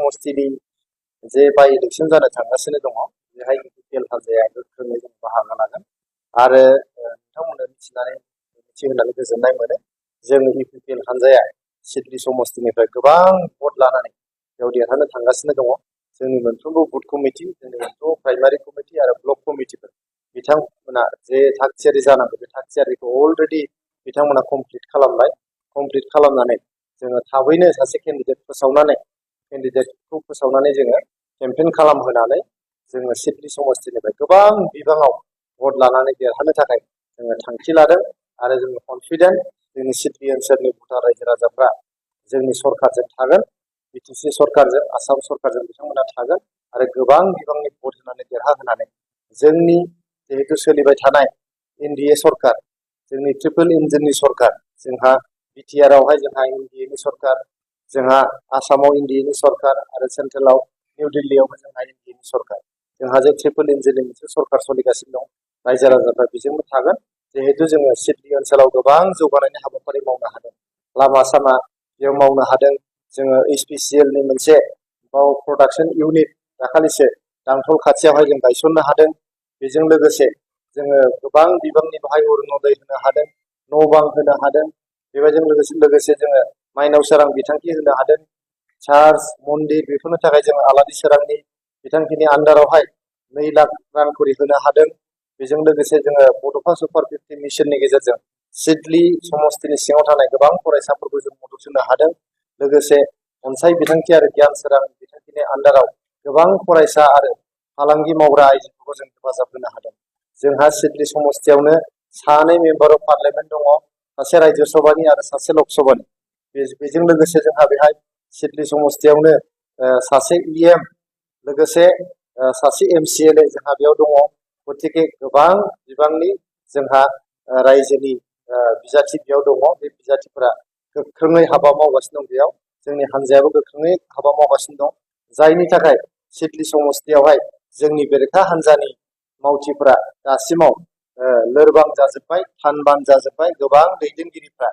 समस्तिनि जे by election जानो थांगासिनो दङ बेहाय इउपिपिएल हान्जाया गोख्रोङै जों बाहागो लागोन आरो नोंथांमोननो मिथिहोनानै गोजोननाय मोनो जों इउपिपिएल हान्जाया सिडली समस्तिनिफ्राय गोबां भट लानानै बेयाव देरहानो थांगासिनो दङ जोंनि मोनफ्रोमबो बुथ कमिटि जोंनि मोनफ्रोमबो प्राइमारि कमिटि आरो ब्लक कमिटिफोर बिथांमोना जे थागथियारि जानांगौ बे थागथियारिखौ अलरेडि बिथांमोना कमप्लिट खालामनानै जोङो थाबैनो सासे केन्डिडेटखौ फोसावनानै जोङो केम्पेइन खालामहोनानै जोङो सिडली समस्तिनिफ्राय गोबां बिबाङाव भट लानानै देरहानो थाखाय जोङो थांखि लादों आरो जोङो कनफिडेन्ट जोंनि सिडली ओनसोलनि भटार रायजो राजाफ्रा जोंनि सरकारजों थागोन बिटिसि सरकारजों आसाम सरकारजों बिथांमोना थागोन आरो गोबां बिबांनि भट होनानै देरहाहोनानै जोंनि जिहेतु सोलिबाय थानाय एनडिए सरकार जोंनि ट्रिपल इन्जिननि सरकार जोंहा बिटिआरआवहाय जोंहा एनडिएनि सरकार जोंहा आसामाव एनडिएनि सरकार आरो सेन्ट्रेलाव निउ दिल्लीयावबो जोंहा एनडिएनि सरकार जोंहा जे ट्रिपल इन्जिननि मोनसे सरकार सोलिगासिनो दं रायजो राजाफ्रा बेजोंबो थागोन जिहेतु जोङो सिडली ओनसोलाव गोबां जौगानायनि हाबाफारि मावनो हादों लामा सामा बेयाव मावनो हादों जोङो एचपिसिएलनि मोनसे प्रडाक्शन इउनिट दाखालिसो दांथल खाथियावहाय जों गायसननो हादों बेजों लोगोसे जोङो गोबां बिबांनि बाहाय अरुणोदय होनो हादों न' बां होनो हादों बेबायजों लोगोसे जोङो माइनाव सोरां बिथांखि होनो हादों चार्च मन्दिर बेफोरनि थाखाय जोङो आलारि सोरांनि बिथांखिनि आन्दारावहाय 2 लाख रां खरि होनो हादों बेजों लोगोसे जोङो बड'फा सुपार 50 मिशननि गेजेरजों सिडली समस्तिनि सिङाव थानाय गोबां फरायसाफोरखौ जों मदद होनो हादों लोगोसे अनसाय बिथांखि आरो गियान सोरां बिथांखिनि आन्दाराव गोबां फरायसा आरो फालांगि मावग्रा आइजोफोरखौ जों हेफाजाब होनो हादों जोंहा सिडली समस्तियावनो 2 मेम्बार अफ पार्लियामेन्ट दङ सासे रायजो सभानि आरो सासे लक सभानि बेजों लोगोसे जोंहा बेहाय सिडली समस्तियावनो सासे इएम लोगोसे सासे एमसिएलए जोंहा बेयाव दङ गतिके गोबां बिबांनि जोंहा रायजोनि बिजाथि बेयाव दङ बे बिजाथिफोरा गोख्रोङै हाबा मावगासिनो दं बेयाव जोंनि हान्जायाबो गोख्रोङै हाबा मावगासिनो दं जायनि थाखाय सिडली समस्तियावहाय जोंनि बेरेखा हान्जानि मावथिफोरा दासिमाव लोरबां जाजोब्बाय थानबान जाजोब्बाय गोबां दैदेनगिरिफ्रा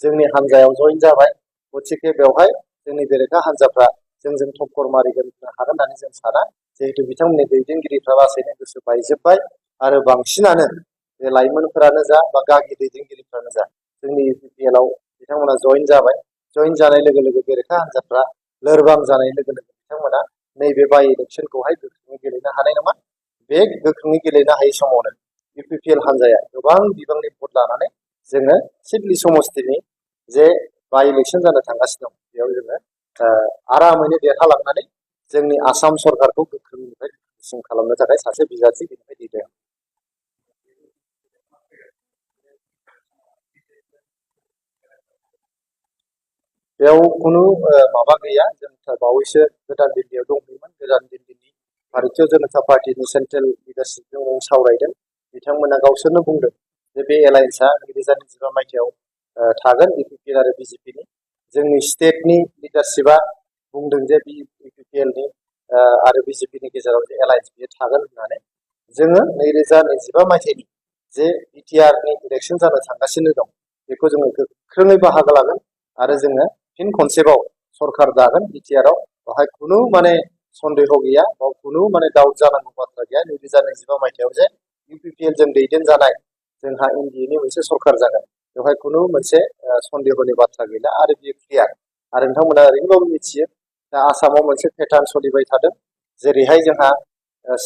जोंनि हान्जायाव जइन जाबाय गतिके बेवहाय जोंनि बेरेखा हान्जाफ्रा जोंजों टक्कर मारिगोन हागोन होननानै जों साना जिहेतु बिथांमोननि दैदेनगिरिफ्रा लासैनो गोसो बायजोब्बाय आरो बांसिनानो बे लाइमोनफोरानो जा बा गागि दैदेनगिरिफ्रानो जा जोंनि इउपिपिएलआव बिथांमोना जइन जाबाय जइन जानाय लोगो लोगो बेरेखा हान्जाफ्रा लोरबां जानाय लोगो लोगो बिथांमोना नैबे बाय इलेक्शनखौहाय गोख्रोङै गेलेनो हानाय नङा बे गोख्रोङै गेलेनो हायै समावनो इउपिपिएल हान्जाया गोबां बिबांनि भट लानानै जोङो सिडली समस्तिनि जे बाय इलेक्शन जानो थांगासिनो दं बेयाव जोङो आरामैनो देरहालांनानै जोंनि आसाम सरकारखौ गोख्रोंनिफ्राय गोख्रोंसिन खालामनो थाखाय सासे बिजाथि बेनिफ्राय दैदेन बेयाव खुनु माबा गैया जों बावैसो गोदान दिल्लीयाव दंमोन गोदान दिल्लीनि भारतीय जनता पार्टीनि सेन्ट्रेल लिडारशिपजों सावरायदों बिथांमोना गावसोरनो बुंदों जे बे एलायन्सआ 2015 मायथाइयाव थागोन इउपिपिएल आरो बिजेपिनि जोंनि स्टेटनि लिडारशिपआ बुंदों जे इउपिपिएलनि आरो बिजेपिनि गेजेराव जे एलायन्स बेयो थागोन होननानै जोङो 2025 मायथाइनि जे बिटिआरनि इलेक्शन जानो थांगासिनो दं बेखौ जोङो गोख्रोङै बाहागो लागोन आरो जोङो फिन खनसेबाव सरकार दागोन बिटिआरआव बेवहाय खुनु माने सन्देह गैया बाव खुनु माने डाउट जानांगौ बाथ्रा गैया 2025 मायथाइयाव जे इउपिपिएल जों दैदेनजानाय जोंहा एनडिएनि मोनसे सरकार जागोन बेवहाय खुनु मोनसे सन्देहनि बाथ्रा गैला आरो बेयो क्लियार आरो नोंथांमोना ओरैनोबाबो मिथियो दा आसामाव मोनसे पेटार्न सोलिबाय थादों जेरैहाय जोंहा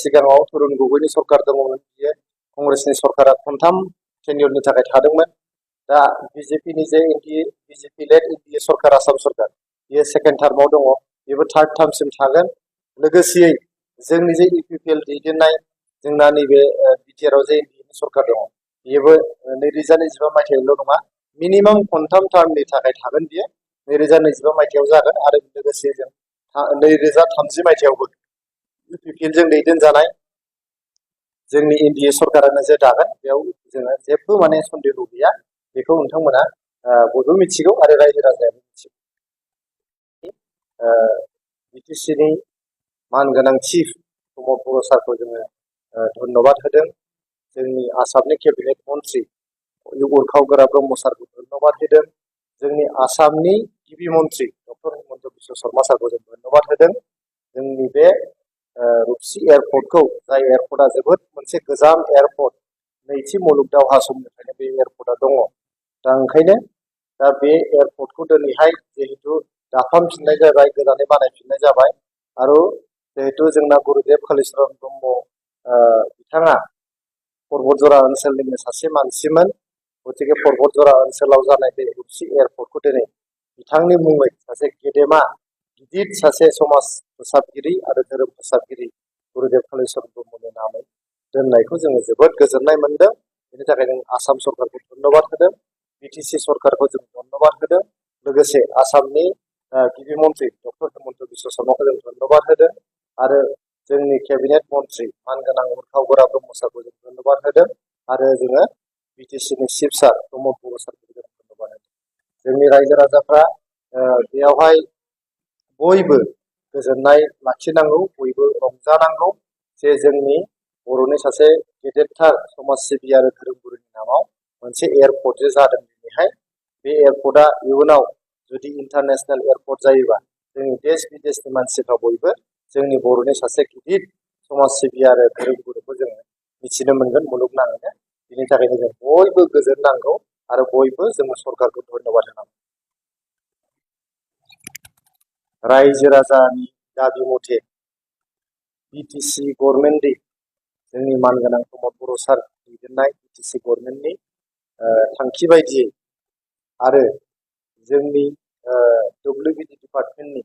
सिगाङाव तरुण गगैनि सरकार दङमोन बियो कंग्रेसनि सरकारा 3 टेन्युरनि थाखाय थादोंमोन दा बिजेपिनि जे बिजेपि लेड एनडिए सरकार आसाम सरकार बियो सेकेन्ड टार्माव दङ बेबो 3rd टार्मसिम थागोन लोगोसेयै जोंनि जे इउपिपिएल दैदेननाय जोंना नैबे बिटिआरआव जे एनडिएनि सरकार दङ बेबो 2025 मायथाइयावल' नङा मिनिमाम 3 टार्मनि थाखाय थागोन बियो 2025 मायथाइयाव जागोन आरो लोगोसे जों 2030 मायथाइयावबो इउपिपिएलजों दैदेनजानाय जोंनि एनडिए सरकारानो जे दागोन बेयाव जोङो जेबो माने सन्देह गैया बेखौ नोंथांमोना बयबो मिथिगौ आरो रायजो राजायाबो मिथिगौ बिटिसिनि मानगोनां चिफ प्रमद बर' सारखौ जोङो धन्यबाद होदों जोंनि आसामनि केबिनेट मन्त्रि उरखाव गोरा ब्रह्म सारखौ धन्यबाद होदों जोंनि आसामनि गिबि मन्त्रि डक्टर हिमन्त बिश्व शर्मा सारखौ जों धन्यबाद होदों बे रुपसि एयारपर्टखौ जाय एयारपर्टआ जोबोद मोनसे गोजाम एयारपर्ट नैथि मुलुग दावहा समनिफ्रायनो बे एयारपर्टआ दङ दा ओंखायनो दा बे एयारपर्टखौ दिनैहाय जिहेतु दाफामफिननाय जाबाय गोदानै बानायफिननाय जाबाय आरो जिहेतु जोंना गुरुदेव कालीचरण ब्रह्म बिथाङा पर्बतजरा ओनसोलनिनो सासे मानसिमोन गतिके पर्बतजरा ओनसोलाव जानाय बे रुपसि एयारपर्टखौ दिनै बिथांनि मुङै सासे गेदेमा गिदिर सासे समाज फोसाबगिरि आरो धोरोम फोसाबगिरि गुरुदेव कालीचरण ब्रह्मनि नामै दोननायखौ जोङो जोबोद गोजोननाय मोनदों बेनि थाखाय जों आसाम सरकारखौ धन्यबाद होदों बिटिसि सरकारखौ जों धन्यबाद होदों लोगोसे आसामनि गिबि मन्थ्रि डक्टर हेमन्त बिश्व शर्माखौ जों धन्यबाद होदों आरो जोंनि केबिनेट मन्थ्रि मानगोनां उरखाव-गोरा ब्रह्म सारखौ जों धन्यबाद होदों आरो जोङो बिटिसिनि चिफ सार प्रमद बर' सारखौ जों धन्यबाद होदों जोंनि रायजो राजाफ्रा बेयावहाय बयबो गोजोननाय लाखिनांगौ बयबो रंजानांगौ जे जोंनि बर'नि सासे गेदेरथार समाज सिबियारि आरो धोरोमगुरुनि नामाव मोनसे एयारपर्ट जे जादों दिनैहाय बे एयारपर्टआ इयुनाव जुदि इन्टारनेशनेल एयारपर्ट जायोबा जोंनि देश विदेशनि मानसिफ्रा बयबो जोंनि बर'नि सासे गिदिर समाज सिबियारि आरो धोरोमगुरुखौ जोङो मिथिनो मोनगोन मुलुगनाङैनो बिनि थाखायनो जों बयबो गोजोननांगौ आरो बयबो जोङो सरकारखौ धन्यबाद होनांगौ रायजो राजानि दाबि मथे बिटिसि गभर्नमेन्टनि जोंनि मानगोनां प्रमद बर' सार दैदेननाय बिटिसि गभर्नमेन्टनि थांखि बायदियै आरो जोंनि डब्लिउबिडि डिपार्टमेन्टनि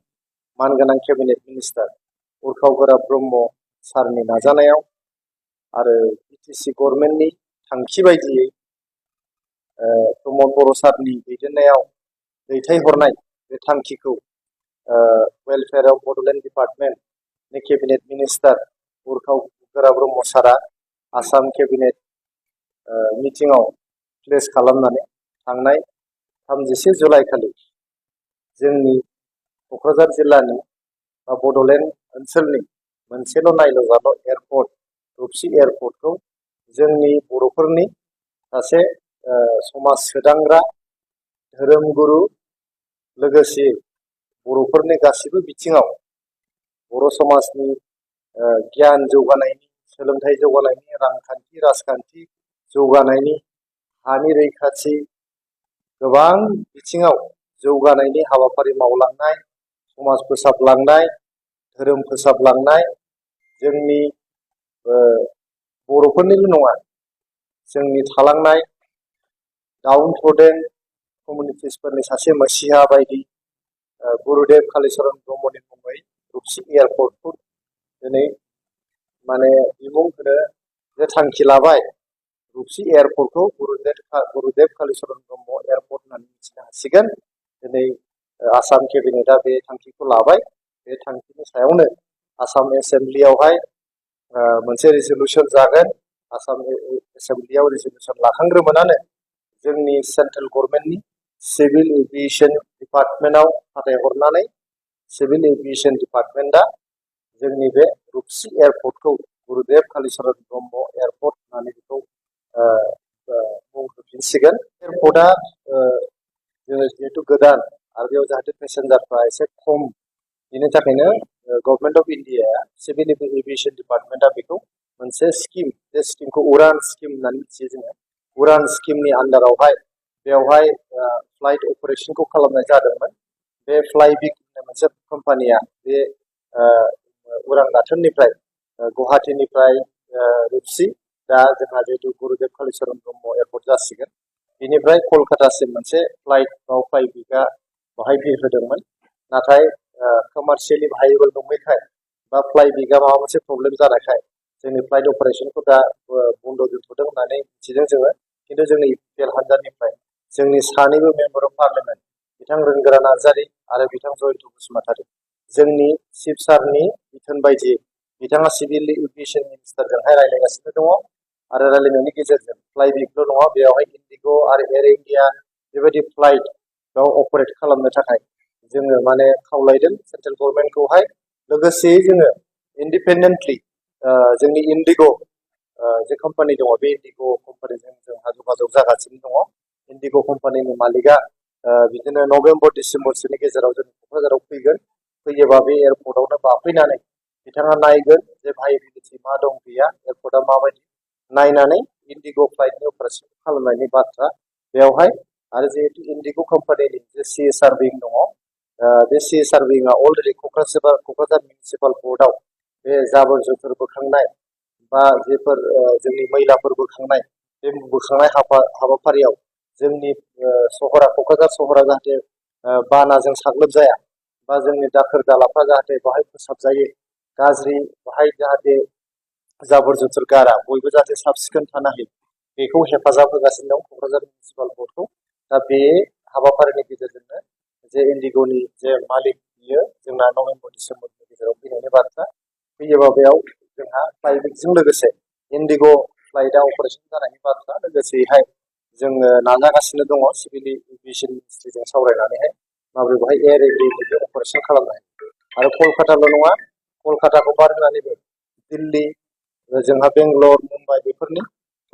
मानगोनां केबिनेट मिनिस्टार उरखाव-गोरा ब्रह्म सारनि नाजानायाव आरो बिटिसि गभर्नमेन्टनि थांखि बायदियै प्रमद बर' सारनि दैदेननायाव दैथायहरनाय बे थांखिखौ welfare of Bodoland डिपार्टमेन्टनि cabinet minister उरखाव-गोरा Brahma सारा आसाम केबिनेट मिटिंआव प्लेस खालामनानै थांनाय 31 जुलाइ खालि जोंनि क'क्राझार जिल्लानि बा बड'लेण्ड ओनसोलनि मोनसेल' नायल' जाल' एयारपर्ट रुपसि एयारपर्टखौ जोंनि बर'फोरनि सासे समाज सोदांग्रा धोरोमगुरु लोगोसे बर'फोरनि गासिबो बिथिङाव बर' समाजनि गियान जौगानायनि सोलोंथाइ जौगानायनि रांखान्थि राजखान्थि जौगानायनि हानि रैखाथि गोबां बिथिङाव जौगानायनि हाबाफारि मावलांनाय समाज फोसाबलांनाय धोरोम फोसाबलांनाय जोंनि बर'फोरनिल' नङा जोंनि थालांनाय डाउन ट्रडेन कमिउनिटिसफोरनि सासे मसिहा बायदि गुरुदेव कालीचरण ब्रह्मनि मुङै रुपसि एयारपर्टखौ दिनै माने बिमुं होनो जे थांखि लाबाय रुपसि एयारपर्टखौ गुरुदेव कालीचरण ब्रह्म एयारपर्ट होननानै मिथिनो हासिगोन दिनै आसाम केबिनेटआ बे थांखिखौ लाबाय बे थांखिनि सायावनो आसाम एसेम्ब्लियावहाय मोनसे रिजलिउसन जागोन आसाम एसेम्ब्लियाव रिजलिउसन लाखांग्रोमोनानो जोंनि सेन्ट्रेल गभर्नमेन्टनि सिभिल एभिएसन डिपार्टमेन्टआव फाथायहरनानै सिभिल एभिएसन डिपार्टमेन्टआ जोंनि बे रुपसि एयारपर्टखौ गुरुदेव कालीचरण ब्रह्म एयारपर्ट होननानै बेखौ मुं होफिनसिगोन एयारपर्टआ जोङो जिहेतु गोदान आरो बेयाव जाहाथे पेसेन्जारफ्रा एसे खम बेनि थाखायनो गभर्नमेन्ट अफ इन्डियाया सिभिल एभिएसन डिपार्टमेन्टआ बेखौ मोनसे स्किम बे स्किमखौ उड़ान स्किम होननानै मिथियो जोङो उड़ान स्किमनि आन्डारावहाय बेवहाय फ्लाइट अपारेशनखौ खालामनाय जादोंमोन बे फ्लाइबिग होननाय मोनसे कम्पानिया बे उरां गाथोननिफ्राय गुवाहाटीनिफ्राय रुपसि दा जोंहा जिहेतु गुरुदेव कालीचरण ब्रह्म एयारपर्ट जासिगोन बेनिफ्राय कलकातासिम मोनसे फ्लाइट फ्लाइबिगआ बाहाय बिरहोदोंमोन नाथाय कमार्शियेलि भायेबल नङैखाय बा फ्लाइबिगआ माबा मोनसे प्रब्लेम जानायखाय जोंनि फ्लाइट अपारेशनखौ दा बन्द' दोनथ'दों होननानै मिथिदों जोङो खिन्थु जोंनि इउपिपिएल हान्जानिफ्राय जोंनि सानैबो मेम्बार अफ पार्लियामेन्ट बिथां रोंगोरा नार्जारि आरो बिथां जयन्त बसुमतारी जोंनि चिफ सारनि बिथोन बायदियै बिथाङा सिभिल एभिएसन मिनिस्टारजोंहाय रायज्लायगासिनो दङ आरो रायज्लायनायनि गेजेरजों फ्लाइबिगल' नङा बेयावहाय इन्डिग' आरो एयार इन्डिया बेबायदि फ्लाइट बेयाव अपारेट खालामनो थाखाय जोङो माने खावलायदों सेन्ट्रेल गभर्नमेन्टखौहाय लोगोसेयै जोङो इन्डिपेन्डेन्टलि जोंनि इन्डिग' जे कम्पानि दङ बे इन्डिग' कम्पानिजों जोंहा जगाजग जागासिनो दङ इन्डिग' कम्पानिनि मालिकआ बिदिनो नभेम्बर डिसेम्बरसोनि गेजेराव जों क'क्राझाराव फैगोन फैयोबा बे एयारपर्टआवनो बाफैनानै बिथाङा नायगोन जे भाइबिलिटि मा दं गैया, एयारपर्टआ माबायदि नायनानै इन्डिग' फ्लाइटनि अपारेशन खालामनायनि बाथ्रा बेवहाय। आरो जिहेतु इन्डिग' कम्पानिनि जे CSR विं दङ, बे CSR विंआ अलरेडि क'क्राझार मिउनिसिपाल बर्डआव बे जाबोर जोथोर बोखांनाय बा जेफोर जोंनि मैलाफोर बोखांनाय, बे बोखांनाय हाबाफारियाव जोंनि सहरा क'क्राझार सहरा जाहाथे बानाजों साग्लोब जाया बा जोंनि दाखोर दालाफ्रा जाहाथे बाहाय फोसाबजायो, गाज्रि बाहाय जाहाथे जाबोर जोथोर गारा, बयबो जाहाथे साब सिखोन थानो हायो, बेखौ हेफाजाब होगासिनो दं क'क्राझार मिउनिसिपाल बर्डखौ। दा बे हाबाफारिनि गेजेरजोंनो जे इन्डिग'नि जे मालिक बियो जोंना नभेम्बर डिसेम्बरनि गेजेराव फैनायनि बाथ्रा। फैयोबा बेयाव जोंहा फ्लाइटजों लोगोसे इन्डिग' फ्लाइटआ अपारेशन जानायनि बाथ्रा। लोगोसेयैहाय जोङो नाजागासिनो दङ सिभिल एभिएसन मिनिस्ट्रिजों सावरायनानैहाय माबोरै बेवहाय एयार एरियानि अपारेशन खालामनो हायो। आरो कलकाताल' नङा, कलकाताखौ बाद होनानैबो दिल्ली, जोंहा बेंगलर, मुम्बाइ बेफोरनि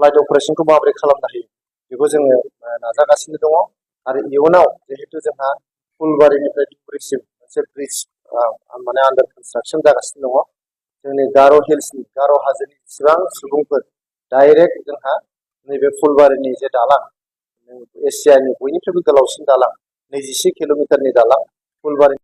फ्लाइट अपारेशनखौ माबोरै खालामनो हायो बेखौ जोङो नाजागासिनो दङ। आरो इयुनाव जिहेतु जोंहा फुलबारिनिफ्राय धुबुरीसिम मोनसे ब्रिज माने आन्डार कनस्ट्राक्सन जागासिनो दङ। जोंनि गार' हिल्सनि, गार' हाजोनि जेसेबां सुबुंफोर डाइरेक्ट जोंहा नैबे फुलबारिनि जे दालां, एसियानि बयनिख्रुइबो गोलावसिन दालां, 26 किल'मिटारनि दालां फुलबारि